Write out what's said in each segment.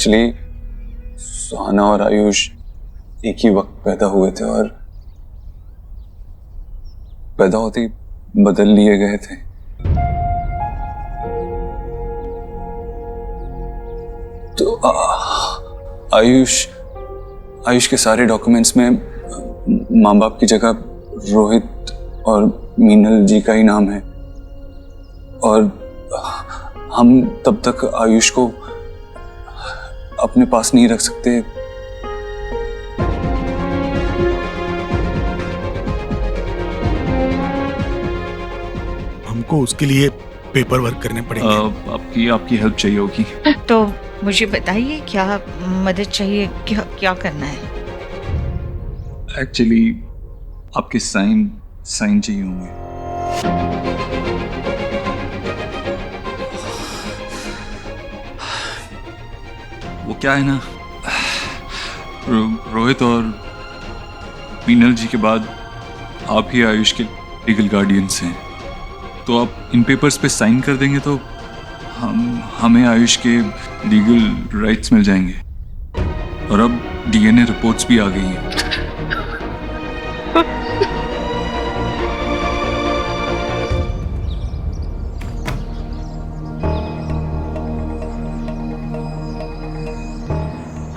Actually सुहाना और आयुष एक ही वक्त पैदा हुए थे और पैदा होते ही बदल लिए गए थे। तो आयुष के सारे डॉक्यूमेंट्स में माँ बाप की जगह रोहित और मीनल जी का ही नाम है और हम तब तक आयुष को अपने पास नहीं रख सकते। हमको उसके लिए पेपर वर्क करने पड़ेंगे। आपकी हेल्प चाहिए होगी। तो मुझे बताइए क्या मदद चाहिए, क्या करना है? एक्चुअली आपके साइन चाहिए होंगे। वो क्या है ना, रोहित और मीनल जी के बाद आप ही आयुष के लीगल गार्डियंस हैं, तो आप इन पेपर्स पे साइन कर देंगे तो हमें आयुष के लीगल राइट्स मिल जाएंगे। और अब डीएनए रिपोर्ट्स भी आ गई हैं।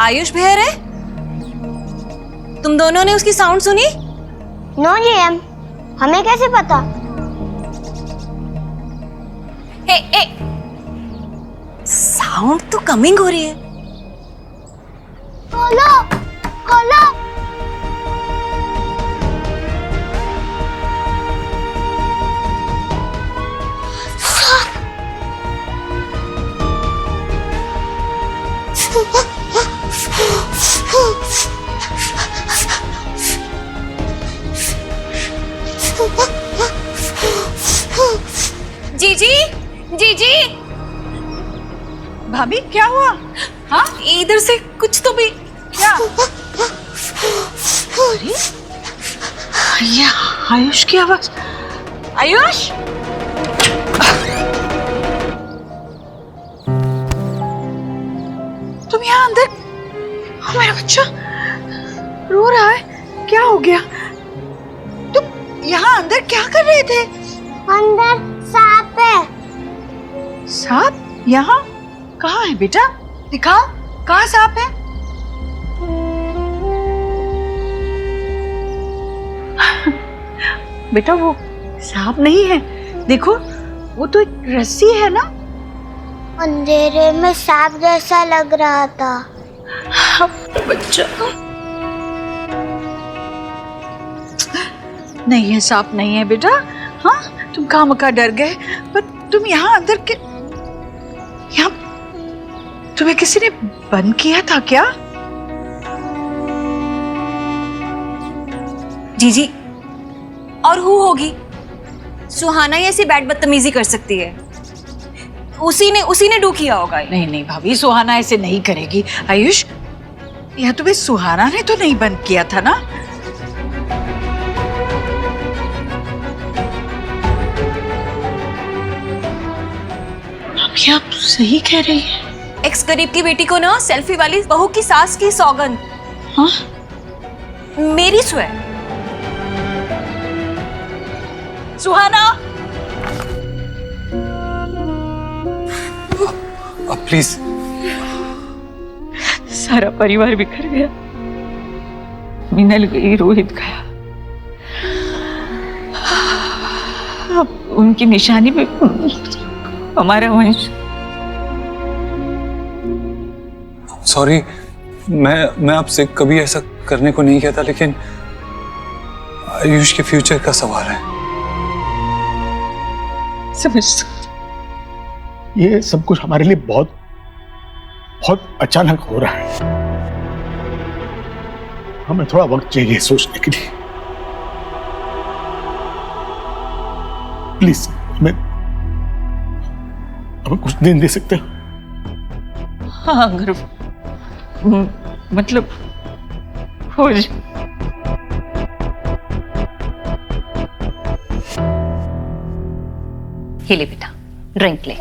आयुष बहर है? तुम दोनों ने उसकी साउंड सुनी? नो जीएम, हमें कैसे पता? ए, साउंड तो कमिंग हो रही है। खोलो, खोलो। जीजी भाभी क्या हुआ? हाँ, इधर से कुछ तो भी। क्या? ये आयुष की आवाज। आयुष, तुम यहाँ अंदर? मेरा बच्चा रो रहा है, क्या हो गया? तुम यहाँ अंदर क्या कर रहे थे? अंदर सांप है। सांप? यहाँ कहाँ है बेटा? दिखाओ, कहाँ सांप है? बेटा वो सांप नहीं है, देखो वो तो एक रस्सी है ना। अंधेरे में सांप जैसा लग रहा था। बच्चा नहीं है, सांप नहीं है बेटा। हाँ, तुम खामखा डर गए, पर तुम यहाँ अंदर के यहाँ तुम्हें किसी ने बंद किया था क्या? जीजी, और हु होगी? सुहाना ही ऐसी बैड बदतमीजी कर सकती है। उसी ने डू किया होगा। नहीं नहीं भाभी, सुहाना ऐसे नहीं करेगी। आयुष, यह तुम्हें सुहाना ने तो नहीं बंद किया था ना? अभी आप सही कह रही है। एक्स गरीब की बेटी को ना सेल्फी वाली बहू की सास की सौगंध। हाँ? मेरी स्वेर। सुहाना, अब प्लीज। सारा परिवार बिखर गया। मीनल गई, रोहित गया, अब उनकी निशानी पे हमारा वंश। सॉरी, मैं आपसे कभी ऐसा करने को नहीं कहता, लेकिन आयुष के फ्यूचर का सवाल है। समझ, ये सब कुछ हमारे लिए बहुत बहुत अचानक हो रहा है। हमें थोड़ा वक्त चाहिए सोचने के लिए। प्लीज हमें कुछ दिन दे सकते हो? हाँ, अगर मतलब हो जाए। ये ले बेटा, ड्रिंक ले।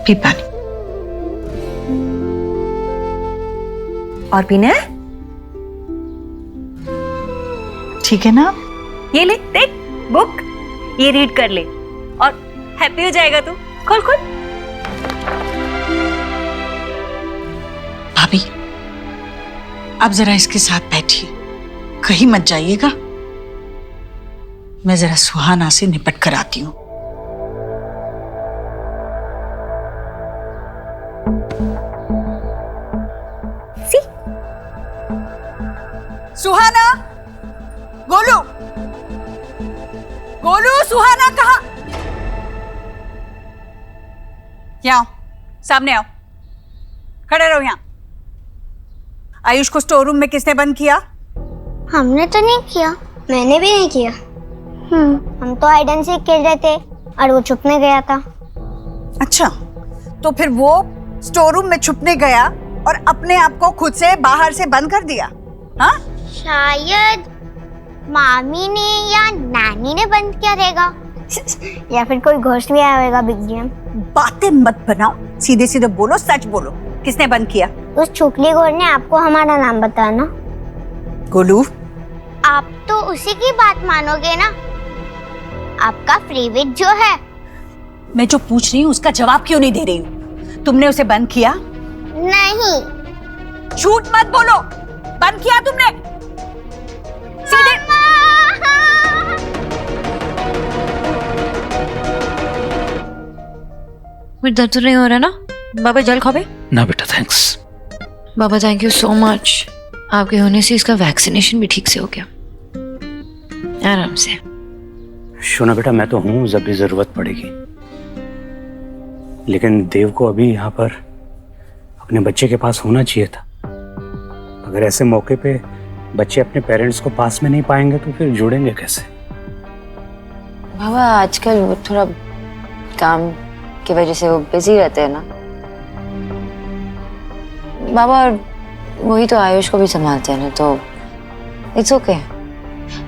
पी पानी। और पीना है? ठीक है ना? ये ले देख बुक, ये रीड कर ले और हैप्पी हो जाएगा तू। खोल खोल। भाभी, अब जरा इसके साथ बैठिए, कहीं मत जाइएगा। मैं जरा सुहाना से निपट कर आती हूँ। सुहाना, गोलू, गोलू, सुहाना कहाँ? यहाँ आओ, सामने आओ, खड़े रहो यहाँ। आयुष को स्टोर रूम में किसने बंद किया? हमने तो नहीं किया। मैंने भी नहीं किया। हम तो हाइड एंड सीक खेल रहे थे और वो छुपने गया था। अच्छा, तो फिर वो स्टोर रूम में छुपने गया और अपने आप को खुद से बाहर से बंद कर दिया? हाँ? शायद मामी ने या नानी ने बंद किया रहेगा या फिर कोई घोस्ट भी आया होगा बिग जी। बातें मत बनाओ, सीधे सीधे बोलो, सच बोलो, किसने बंद किया? उस छुकली गोर ने आपको हमारा नाम बताया ना। गोलू, आप तो उसी की बात मानोगे ना। आपका फ्रीविट जो है। मैं जो पूछ रही हूँ उसका जवाब क्यों नहीं दे रही हूँ? तुमने उसे बंद किया? नहीं। झूठ मत बोलो, बंद किया तुमने? सीधे मुझे दर्द तो नहीं हो रहा ना? बाबा जल खाओगे? ना बेटा, thanks. Baba thank you so much, आपके होने से इसका वैक्सीनेशन भी ठीक से हो गया, आराम से। शोना बेटा, मैं तो हूं जब भी जरूरत पड़ेगी, लेकिन देव को अभी यहाँ पर अपने बच्चे के पास होना चाहिए था। अगर ऐसे मौके पे बच्चे अपने पेरेंट्स को पास में नहीं पाएंगे तो फिर जुड़ेंगे कैसे? बाबा आजकल वो थोड़ा काम की वजह से वो बिजी रहते हैं ना बाबा, और वही तो आयुष को भी संभालते हैं ना, तो इट्स ओके।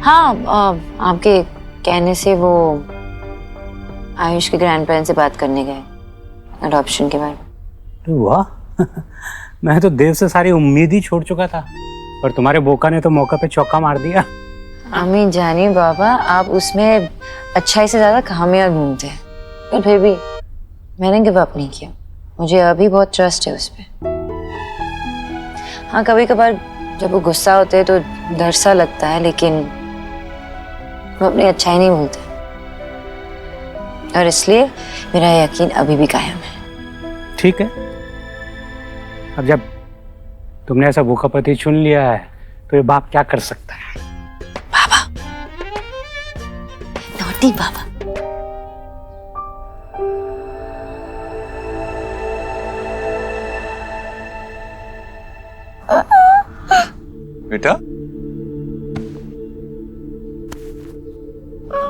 हाँ, आपके कहने से वो आयुष के ग्रैंड पेरेंट्स से बात करने गए अडॉप्शन के बारे में। वाह मैं तो देव से सारी उम्मीद ही छोड़ चुका था, पर तुम्हारे बोका ने तो मौका पे चौका मार दिया। हमें जानिए बाबा, आप उसमें अच्छाई से ज्यादा खामियां ढूंढते हैं, पर फिर भी मैंने गिव अप नहीं किया। मुझे अभी बहुत ट्रस्ट है उस पर। हाँ, कभी कभार जब वो गुस्सा होते हैं तो डर सा लगता है, लेकिन वो अपनी अच्छाई नहीं भूलते, और इसलिए मेरा यकीन अभी भी कायम है। ठीक है, अब जब तुमने ऐसा भूखा पति चुन लिया है तो ये बाप क्या कर सकता है? बाबा, नॉटी बाबा। बेटा,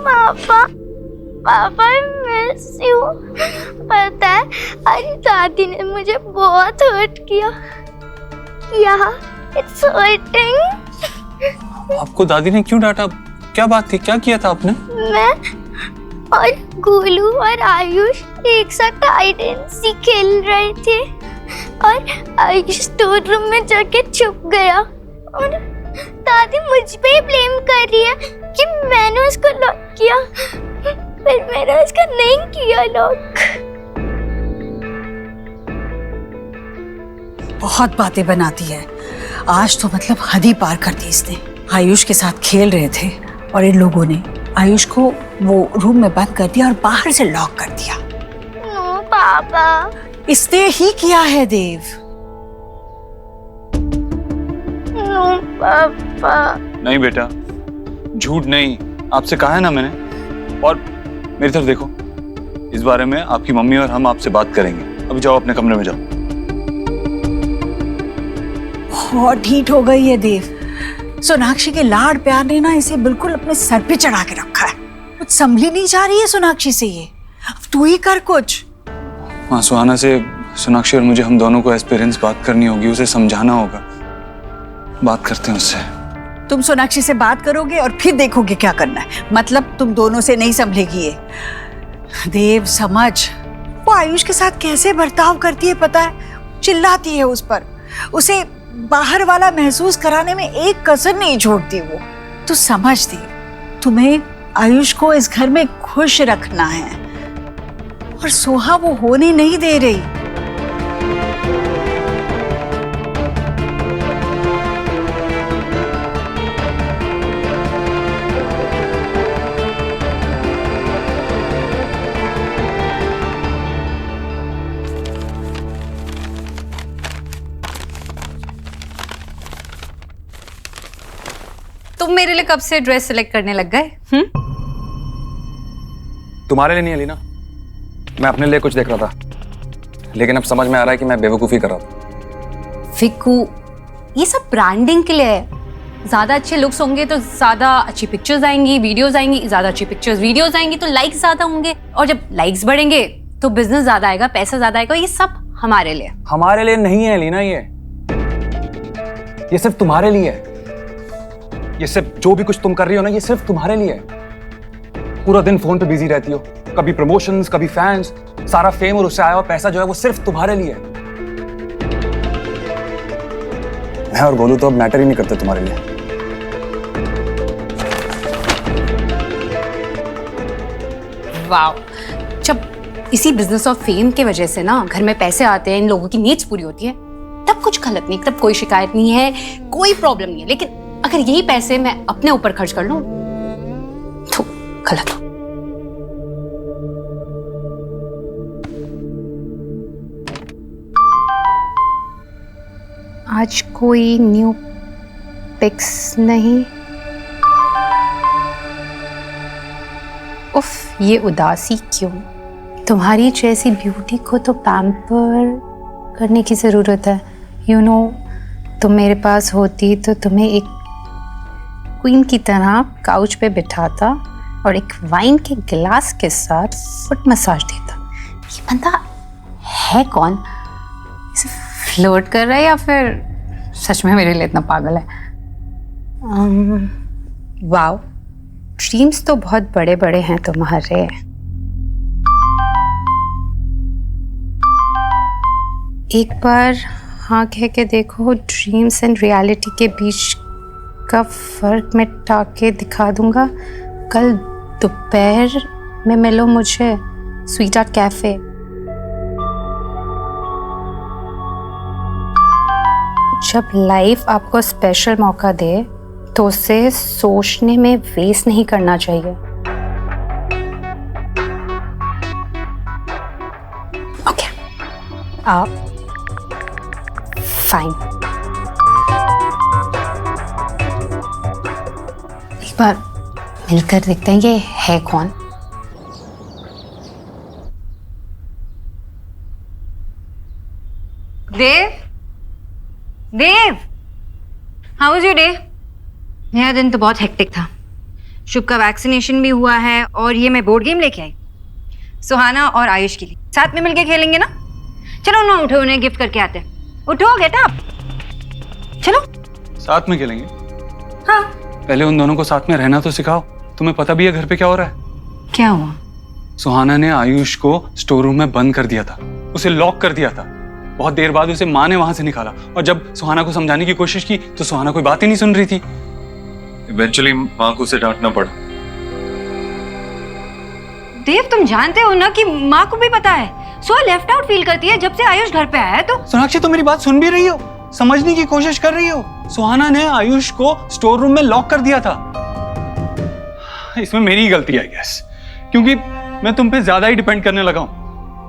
पापा, पापा मिस यू। पता है, अरे दादी ने मुझे बहुत हर्ट किया। It's hurting. आपको दादी ने क्यों डांटा? क्या बात थी? क्या किया था आपने? मैं और गोलू और आयुष एक साथ हाइड एंड सीक खेल रहे थे और आयुष स्टोर रूम में जाके छुप गया और दादी मुझ पे ही ब्लेम कर रही है कि मैंने उसको लॉक किया, फिर मैंने उसका नहीं किया लॉक। बहुत बातें बनाती है आज तो, मतलब हद ही पार कर दी इसने। आयुष के साथ खेल रहे थे और इन लोगों ने आयुष को वो रूम में बंद कर दिया और बाहर से लॉक कर दिया। नो पापा, इसने ही किया है देव। नो पापा। नहीं बेटा, झूठ नहीं, आपसे कहा है ना मैंने। और मेरी तरफ देखो, इस बारे में आपकी मम्मी और हम आपसे बात करेंगे। अभी जाओ अपने कमरे में जाओ। बहुत ढीठ हो गई है देव। सोनाक्षी के लाड प्यार ने ना इसे बिल्कुल अपने सर पे चढ़ा के रखा है। कुछ संभली नहीं जा रही है सोनाक्षी से ये। अब तू ही कर कुछ। हाँ, सुहाना से सोनाक्षी और मुझे, हम दोनों को एज पेरेंट्स बात करनी होगी, उसे समझाना होगा। बात करते हैं उससे। तुम सोनाक्षी से बात करोगे और फिर देखोगे क्या करना है। मतलब तुम दोनों से नहीं संभलेगी ये। देव समझ, वो आयुष के साथ कैसे बर्ताव करती है पता है? चिल्लाती है उस पर, उसे बाहर वाला महसूस कराने में एक कसर नहीं छोड़ती वो। तू समझ दी, तुम्हें आयुष को इस घर में खुश रखना है और सोहा वो होने नहीं दे रही। तुम मेरे लिए कब से ड्रेस सिलेक्ट करने लग गए? तुम्हारे लिए नहीं अलीना, मैं अपने लिए कुछ देख रहा था, लेकिन अब समझ में आ रहा है कि मैं बेवकूफ़ी कर रहा था। फिक्कू, ये सब ब्रांडिंग के लिए है। ज्यादा अच्छे लुक्स होंगे तो ज्यादा अच्छी पिक्चर्स आएंगी, वीडियोस आएंगी, ज्यादा अच्छी पिक्चर्स वीडियोस आएंगी तो लाइक्स ज्यादा होंगे, और जब लाइक्स बढ़ेंगे तो बिजनेस ज्यादा आएगा, पैसा ज्यादा आएगा। ये सब हमारे लिए। हमारे लिए नहीं है अलीना, ये सिर्फ तुम्हारे लिए है। ये सिर्फ जो भी कुछ तुम कर रही हो ना, ये सिर्फ तुम्हारे लिए है। पूरा दिन फोन पे बिजी रहती हो, कभी प्रमोशंस, कभी फैंस, सारा फेम और उससे आया हुआ पैसा जो है वो सिर्फ तुम्हारे लिए है। मैं और गोलू तो अब मैटर ही नहीं करते तुम्हारे लिए। वाह, जब इसी बिजनेस और फेम के वजह से ना घर में पैसे आते हैं, इन लोगों की नीड्स पूरी होती है, तब कुछ गलत नहीं, तब कोई शिकायत नहीं है, कोई प्रॉब्लम नहीं है। लेकिन अगर यही पैसे मैं अपने ऊपर खर्च कर लूं तो गलत हो। आज कोई न्यू पिक्स नहीं। उफ, ये उदासी क्यों? तुम्हारी जैसी ब्यूटी को तो पैम्पर करने की जरूरत है। यू नो, तुम मेरे पास होती तो तुम्हें एक क्वीन की तरह काउच पे बिठाता और एक वाइन के गिलास के साथ फुट मसाज देता। ये बंदा है कौन? इसे फ्लर्ट कर रहा है या फिर सच में मेरे लिए इतना पागल है? वाओ, ड्रीम्स तो बहुत बड़े बड़े हैं तुम्हारे। एक बार हाँ कह के देखो, ड्रीम्स एंड रियलिटी के बीच का फर्क मिटा के दिखा दूंगा। कल दोपहर में मिलो मुझे स्वीट हार्ट कैफे। जब लाइफ आपको स्पेशल मौका दे तो उसे सोचने में वेस्ट नहीं करना चाहिए। ओके, आप फाइन। एक बार मिलकर देखते हैं ये है कौन। देव, देव, हाउ वाज योर डे? मेरा दिन तो बहुत हेक्टिक था। शुभ का वैक्सीनेशन भी हुआ है और ये मैं बोर्ड गेम लेके आई सुहाना और आयुष के लिए। साथ में मिलके खेलेंगे ना? चलो ना, उठो, उन्हें गिफ्ट करके आते हैं। उठो, गेट अप, चलो। साथ में खेलेंगे? हाँ। पहले उन दोनों को साथ में रहना तो सिखाओ। तुम्हें पता भी है घर पे क्या हो रहा है? क्या हुआ? सुहाना ने आयुष को स्टोर रूम में बंद कर दिया था, उसे लॉक कर दिया था। बहुत देर बाद उसे माँ ने वहां से निकाला और जब सुहाना को समझाने की कोशिश की तो सुहाना कोई बात ही नहीं सुन रही थी। इवेंचुअली माँ को उसे डांटना पड़ा। देव, तुम जानते हो ना कि माँ को भी पता है सो लेफ्ट आउट फील करती है जब से आयुष घर पे आया है। तो सोनाक्षी, तुम मेरी बात सुन भी रही हो? समझने की कोशिश कर रही हो? सुहाना ने आयुष को स्टोर रूम में लॉक कर दिया था। इसमें मेरी गलती है गैस, क्योंकि मैं तुम पे ज्यादा ही डिपेंड करने लगा हूं।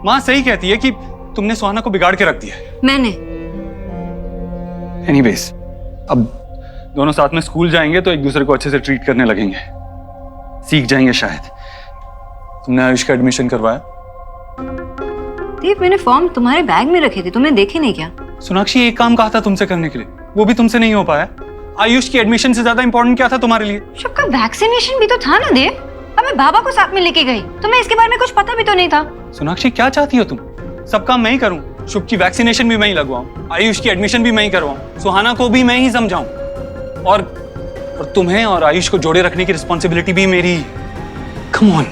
माँ सही कहती है कि तुमने सुहाना को बिगाड़ के रख दिया है। मैंने एनीवेज, अब दोनों साथ में स्कूल जाएंगे तो एक दूसरे को अच्छे से ट्रीट करने लगेंगे, सीख जाएंगे शायद। तुमने आयुष का एडमिशन करवाया? देव, मैंने फॉर्म तुम्हारे बैग में रखे थे, तुमने देखे नहीं क्या? सोनाक्षी, एक काम कहा था तुमसे करने के लिए, वो भी तुमसे नहीं हो पाया। आयुष की एडमिशन से ज्यादा इंपॉर्टेंट क्या था तुम्हारे लिए? शुभ का वैक्सीनेशन भी तो था ना देव। अब मैं बाबा को साथ में लेके गई, तुम्हें इसके बारे में कुछ पता भी तो नहीं था। सोनाक्षी, क्या चाहती हो तुम? सब काम मैं ही करूं, शुभ की वैक्सीनेशन भी मैं ही लगवाऊं, आयुष की एडमिशन भी मैं ही करवाऊं, सुहाना को भी मैं ही समझाऊं, और तुम्हें और आयुष को जोड़े रखने की रिस्पॉन्सिबिलिटी भी मेरी। कम ऑन,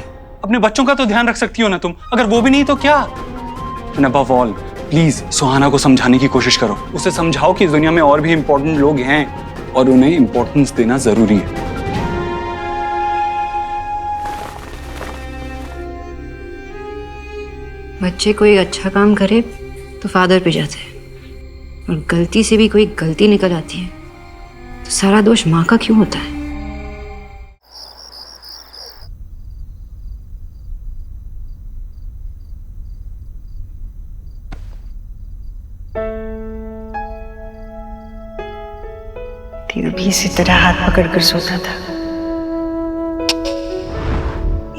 अपने बच्चों का तो ध्यान रख सकती हो ना तुम? अगर वो भी नहीं तो क्या? And above all, प्लीज सुहाना को समझाने की कोशिश करो। उसे समझाओ कि इस दुनिया में और भी इंपॉर्टेंट लोग हैं और उन्हें इंपॉर्टेंस देना जरूरी है। बच्चे कोई अच्छा काम करे तो फादर पे जाते हैं, और गलती से भी कोई गलती निकल आती है तो सारा दोष माँ का क्यों होता है? दिल भी इसी तरह हाथ पकड़कर सोता था।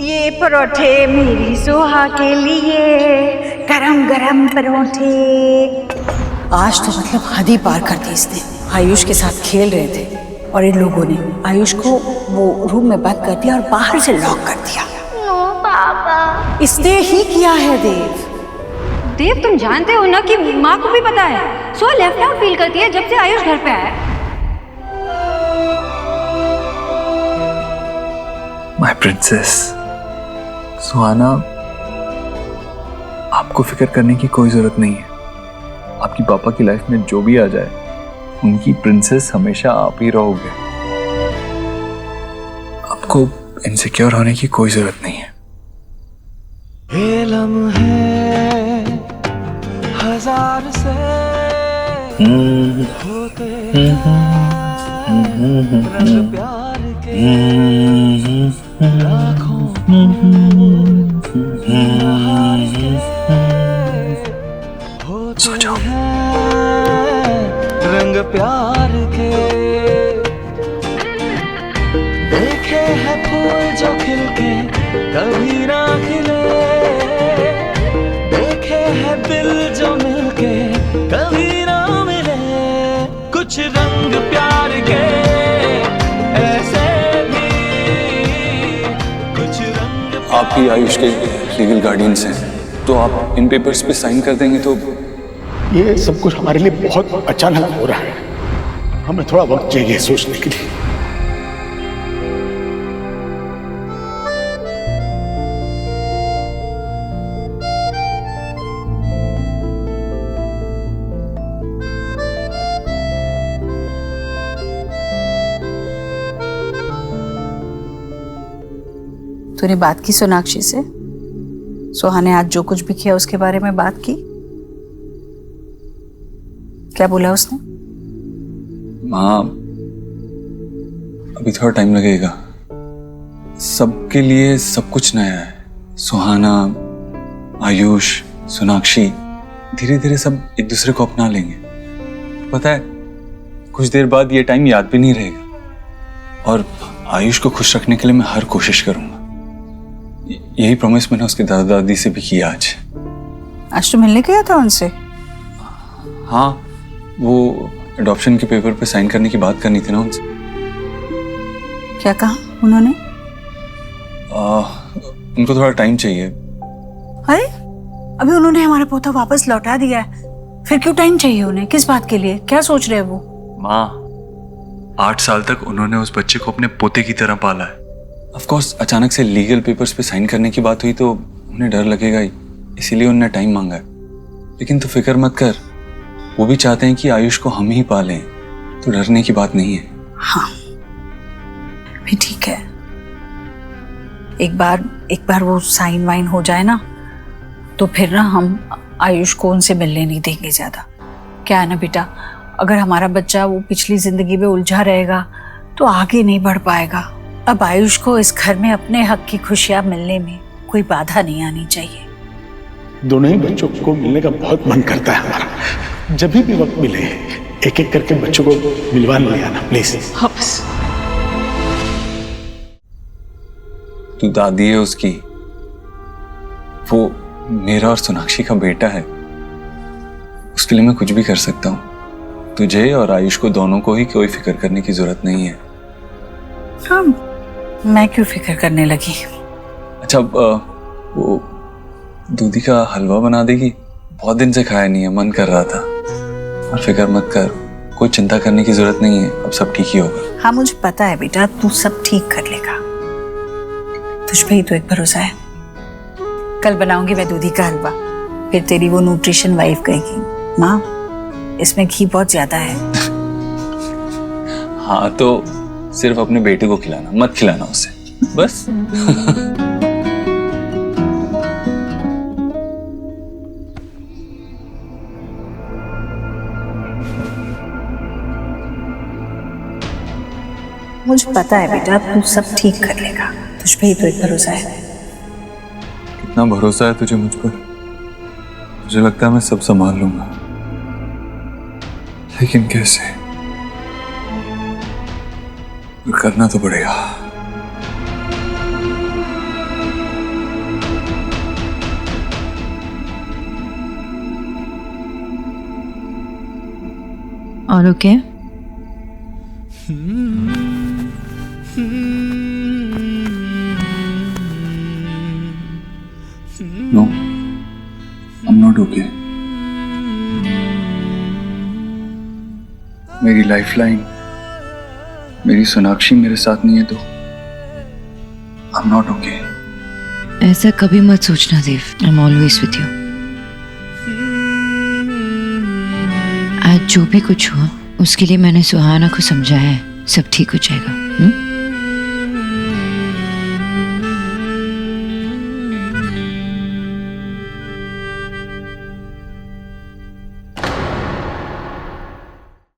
ये परोठे मेरी सोहा के लिए, गरम गरम परोठे। आज तो मतलब हद ही पार कर दी इसने। आयुष के साथ खेल रहे थे और इन लोगों ने आयुष को वो रूम में बंद कर दिया और बाहर से लॉक कर दिया। नो पापा। इसने ही किया है देव। देव, तुम जानते हो ना कि माँ को भी पता है। सो लेफ्ट आउट फील करती है जब से आयुष घर पे आया। माय प्रिंसेस सुहाना, आपको फिक्र करने की कोई जरूरत नहीं है। आपकी पापा की लाइफ में जो भी आ जाए, उनकी प्रिंसेस हमेशा आप ही रहोगे। आपको इनसिक्योर होने की कोई जरूरत नहीं है। ये लम्हे हजार से होते रंग प्यार के लाखों सो जाओ। रंग प्यार के देखे हैं फूल जो खिलके कभी ना खिले, देखे हैं दिल जो मिलके कभी ना मिले। कुछ रंग प्यार के ऐसे भी, कुछ रंग। आप ही आयुष के लीगल गार्डियंस हैं, तो आप इन पेपर्स पे साइन कर देंगे तो। ये सब कुछ हमारे लिए बहुत अचानक हो रहा है। हमें थोड़ा वक्त चाहिए सोचने के लिए। तूने बात की सोनाक्षी से? सोहा ने आज जो कुछ भी किया उसके बारे में बात की? क्या बोला उसने? माँ, अभी थोड़ा टाइम लगेगा। सबके लिए सब कुछ नया है। सुहाना, आयुष, सोनाक्षी धीरे धीरे सब एक दूसरे को अपना लेंगे। पता है, कुछ देर बाद ये टाइम याद भी नहीं रहेगा। और आयुष को खुश रखने के लिए मैं हर कोशिश करूंगा। यही प्रॉमिस मैंने उसके दादा दादी से भी किया आज। आज तो मिलने गया था उनसे? हाँ, वो अडॉप्शन के पेपर पे साइन करने की बात करनी थी ना उनसे। क्या कहा उन्होंने? उनको थोड़ा टाइम चाहिए। अरे, अभी उन्होंने हमारा पोता वापस लौटा दिया है, फिर क्यों टाइम चाहिए उन्हें? किस बात के लिए? क्या सोच रहे हैं वो? माँ, 8 साल तक उन्होंने उस बच्चे को अपने पोते की तरह पाला है। ऑफ कोर्स अचानक से लीगल पेपर्स पे साइन करने की बात हुई तो उन्हें डर लगेगा ही, इसीलिए उन्होंने टाइम मांगा है। लेकिन तू फिक्र मत कर, वो भी चाहते हैं कि आयुष को हम ही पालें, तो डरने की बात नहीं है। हाँ, भी ठीक है। एक बार वो साइन वाइन हो जाए ना, तो फिर ना हम आयुष को उनसे मिलने नहीं देंगे ज्यादा। क्या है ना बेटा, अगर हमारा बच्चा वो पिछली जिंदगी में उलझा रहेगा तो आगे नहीं बढ़ पाएगा। अब आयुष को इस घर में अपने हक की खुशियां मिलने में कोई बाधा नहीं आनी चाहिए। दोनों ही बच्चों को मिलने का बहुत मन करता है हमारा। जब भी वक्त मिले एक एक करके बच्चों को मिलवा ले आना प्लीज। हाँ बस। तू दादी है उसकी, वो मेरा और सोनाक्षी का बेटा है। उसके लिए मैं कुछ भी कर सकता हूँ। तुझे और आयुष को दोनों को ही कोई फिक्र करने की जरूरत नहीं है। हाँ, मैं क्यों फिक्र करने लगी? अच्छा, वो दूधी का हलवा बना देगी? बहुत दिन से खाया नहीं है, मन कर रहा था। और फिक्र मत कर, कोई चिंता करने की जरूरत नहीं है, अब सब ठीक ही होगा। हाँ मुझे पता है बेटा, तू सब ठीक कर लेगा। तुझ पे ही तो एक भरोसा है। कल बनाऊंगी मैं दूधी का हलवा, फिर तेरी वो न्यूट्रिशन वाइफ कहेगी माँ इसमें घी बहुत ज्यादा है। हाँ तो सिर्फ अपने बेटे को खिलाना, मत खिलाना उसे, बस। मुझे पता है बेटा तू सब ठीक कर लेगा, तुझ पे ही तो एक भरोसा है। कितना भरोसा है तुझे मुझ पर? मुझे लगता है मैं सब संभाल लूंगा, लेकिन कैसे? करना तो पड़ेगा। और okay? No, I'm not okay. मेरी लाइफलाइन, मेरी सोनाक्षी मेरे साथ नहीं है तो I'm not okay. ऐसा कभी मत सोचना देव, I'm always with you. आज जो भी कुछ हुआ उसके लिए मैंने सुहाना को समझाया है, सब ठीक हो जाएगा।